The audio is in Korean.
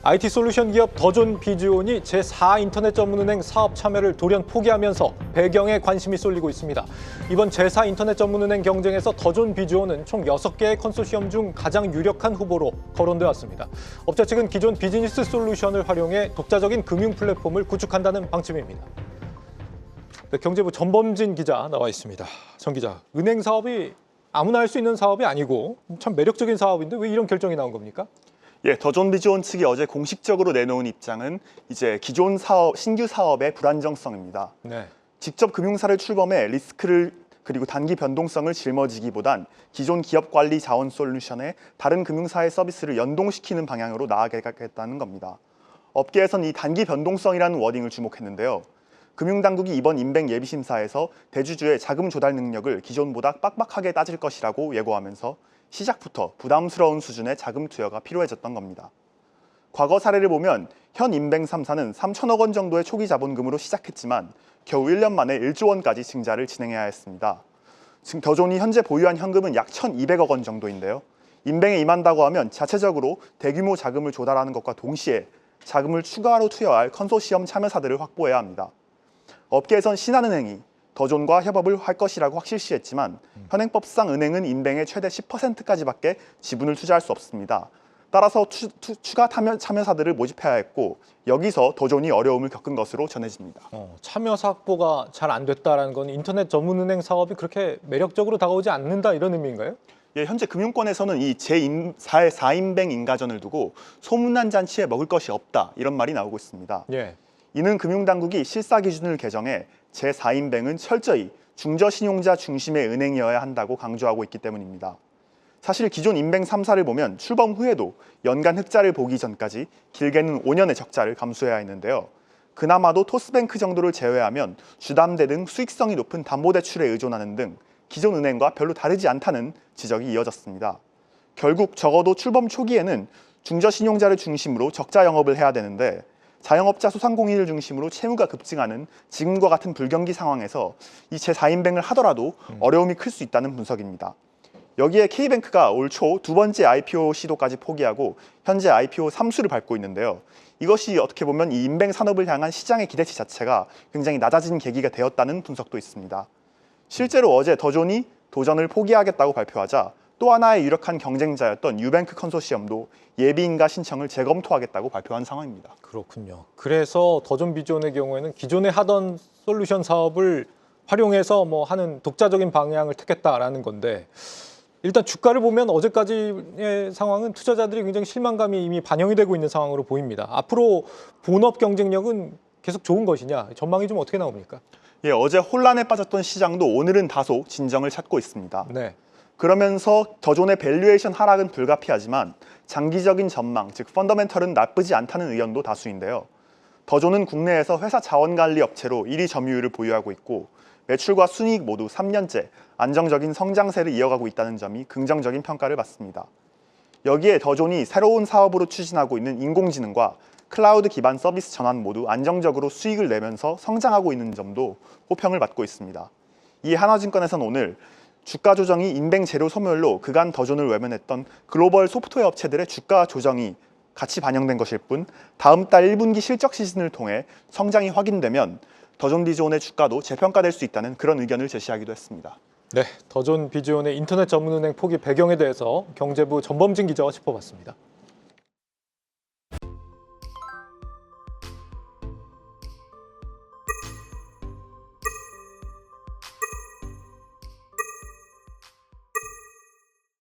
IT 솔루션 기업 더존 비즈온이 제4 인터넷 전문은행 사업 참여를 돌연 포기하면서 배경에 관심이 쏠리고 있습니다. 이번 제4 인터넷 전문은행 경쟁에서 더존 비즈온은 총 6개의 컨소시엄 중 가장 유력한 후보로 거론되어 왔습니다. 업체 측은 기존 비즈니스 솔루션을 활용해 독자적인 금융 플랫폼을 구축한다는 방침입니다. 네, 경제부 전범진 기자 나와 있습니다. 전 기자, 은행 사업이 아무나 할 수 있는 사업이 아니고 참 매력적인 사업인데 왜 이런 결정이 나온 겁니까? 예, 더존 비즈온 측이 어제 공식적으로 내놓은 입장은 이제 기존 사업, 신규 사업의 불안정성입니다. 네. 직접 금융사를 출범해 리스크를 그리고 단기 변동성을 짊어지기보단 기존 기업 관리 자원 솔루션에 다른 금융사의 서비스를 연동시키는 방향으로 나아가겠다는 겁니다. 업계에선 이 단기 변동성이라는 워딩을 주목했는데요. 금융당국이 이번 인뱅 예비심사에서 대주주의 자금 조달 능력을 기존보다 빡빡하게 따질 것이라고 예고하면서 시작부터 부담스러운 수준의 자금 투여가 필요해졌던 겁니다. 과거 사례를 보면 현 인뱅 3사는 3천억 원 정도의 초기 자본금으로 시작했지만 겨우 1년 만에 1조 원까지 증자를 진행해야 했습니다. 지금 더존이 현재 보유한 현금은 약 1,200억 원 정도인데요. 인뱅에 임한다고 하면 자체적으로 대규모 자금을 조달하는 것과 동시에 자금을 추가로 투여할 컨소시엄 참여사들을 확보해야 합니다. 업계에선 신한은행이 더존과 협업을 할 것이라고 확실시했지만 현행법상 은행은 인뱅의 최대 10%까지밖에 지분을 투자할 수 없습니다. 따라서 추가 참여사들을 모집해야 했고 여기서 더존이 어려움을 겪은 것으로 전해집니다. 참여사 확보가 잘 안 됐다는 건 인터넷 전문은행 사업이 그렇게 매력적으로 다가오지 않는다 이런 의미인가요? 예, 현재 금융권에서는 이 제4인뱅 인가전을 두고 소문난 잔치에 먹을 것이 없다 이런 말이 나오고 있습니다. 예. 이는 금융당국이 실사 기준을 개정해 제4인뱅은 철저히 중저신용자 중심의 은행이어야 한다고 강조하고 있기 때문입니다. 사실 기존 인뱅 3사를 보면 출범 후에도 연간 흑자를 보기 전까지 길게는 5년의 적자를 감수해야 했는데요. 그나마도 토스뱅크 정도를 제외하면 주담대 등 수익성이 높은 담보대출에 의존하는 등 기존 은행과 별로 다르지 않다는 지적이 이어졌습니다. 결국 적어도 출범 초기에는 중저신용자를 중심으로 적자 영업을 해야 되는데 자영업자 소상공인을 중심으로 채무가 급증하는 지금과 같은 불경기 상황에서 이 제4인뱅을 하더라도 어려움이 클 수 있다는 분석입니다. 여기에 K뱅크가 올 초 두 번째 IPO 시도까지 포기하고 현재 IPO 3수를 밟고 있는데요. 이것이 어떻게 보면 이 인뱅 산업을 향한 시장의 기대치 자체가 굉장히 낮아진 계기가 되었다는 분석도 있습니다. 실제로 어제 더존이 도전을 포기하겠다고 발표하자 또 하나의 유력한 경쟁자였던 유뱅크 컨소시엄도 예비인가 신청을 재검토하겠다고 발표한 상황입니다. 그렇군요. 그래서 더존 비즈온의 경우에는 기존에 하던 솔루션 사업을 활용해서 하는 독자적인 방향을 택했다라는 건데 일단 주가를 보면 어제까지의 상황은 투자자들이 굉장히 실망감이 이미 반영이 되고 있는 상황으로 보입니다. 앞으로 본업 경쟁력은 계속 좋은 것이냐 전망이 좀 어떻게 나옵니까? 예, 어제 혼란에 빠졌던 시장도 오늘은 다소 진정을 찾고 있습니다. 네. 그러면서 더존의 밸류에이션 하락은 불가피하지만 장기적인 전망, 즉 펀더멘털은 나쁘지 않다는 의견도 다수인데요. 더존은 국내에서 회사 자원관리 업체로 1위 점유율을 보유하고 있고 매출과 순이익 모두 3년째 안정적인 성장세를 이어가고 있다는 점이 긍정적인 평가를 받습니다. 여기에 더존이 새로운 사업으로 추진하고 있는 인공지능과 클라우드 기반 서비스 전환 모두 안정적으로 수익을 내면서 성장하고 있는 점도 호평을 받고 있습니다. 이 하나증권에서는 오늘 주가 조정이 인뱅 재료 소멸로 그간 더존을 외면했던 글로벌 소프트웨어 업체들의 주가 조정이 같이 반영된 것일 뿐 다음 달 1분기 실적 시즌을 통해 성장이 확인되면 더존 비즈온의 주가도 재평가될 수 있다는 그런 의견을 제시하기도 했습니다. 네, 더존 비즈온의 인터넷 전문은행 포기 배경에 대해서 경제부 전범진 기자와 짚어봤습니다.